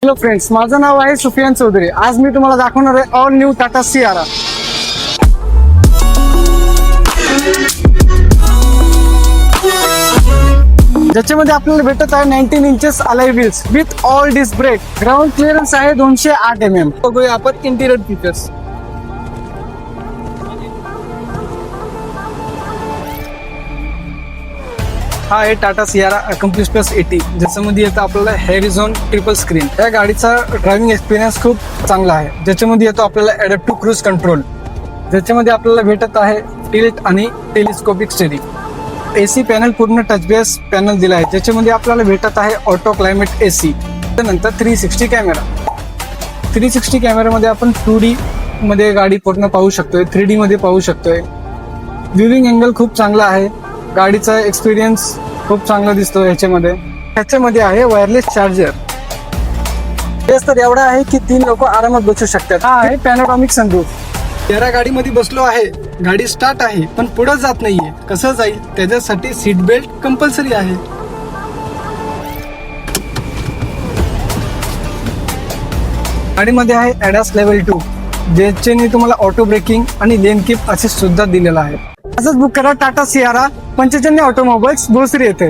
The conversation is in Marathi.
हॅलो फ्रेंड्स, माझं नाव आहे सुफियान चौधरी. आज मी तुम्हाला दाखवणार आहे ऑल न्यू टाटा सियारा. ज्याच्यामध्ये आपल्याला भेटत आहे 19 inches alloy wheels with all disc brake. Ground clearance आहे 208 mm. बघूया आपण इंटिरियर फीचर्स. हा आहे टाटा सियारा अकम्प्लिश प्लस 80. ज्याच्यामध्ये येतं आपल्याला हेरिझॉन ट्रिपल स्क्रीन. या गाडीचा ड्रायव्हिंग एक्सपिरियन्स खूप चांगला आहे. ज्याच्यामध्ये येतो आपल्याला ॲडॅप्टिव्ह क्रूज कंट्रोल. ज्याच्यामध्ये आपल्याला भेटत आहे टिल्ट आणि टेलिस्कोपिक स्टेरिंग. AC पॅनल पूर्ण टच बेस पॅनल दिला आहे. ज्याच्यामध्ये आपल्याला भेटत आहे ऑटो क्लायमेट AC. त्यानंतर 360 कॅमेरा. 360 कॅमेरामध्ये आपण 2D मध्ये गाडी पूर्ण पाहू शकतोय, 3D मध्ये पाहू शकतोय. व्ह्यूइंग अँगल खूप चांगला आहे. गाडीचा एक्सपिरियन्स खूप चांगला दिसतो ह्याच्यामध्ये आहे वायरलेस चार्जर. तेच तर एवढा आहे की 3 लोक आरामात बसू शकतात. हा आहे पॅनोरामिक सनरूफ. या गाडीमध्ये बसलो आहे, गाडी स्टार्ट आहे पण पुढे जात नाहीये. कसं जाईल त्याच्यासाठी सीट बेल्ट कंपल्सरी आहे. गाडीमध्ये आहे ADAS लेवल 2, ज्याच्याने तुम्हाला ऑटो ब्रेकिंग आणि लेन कीप असिस्ट सुद्धा दिलेला आहे. असंच बुक करा टाटा सियारा, पंचजन्य ऑटोमोबाईल्स, भोसरी येथे.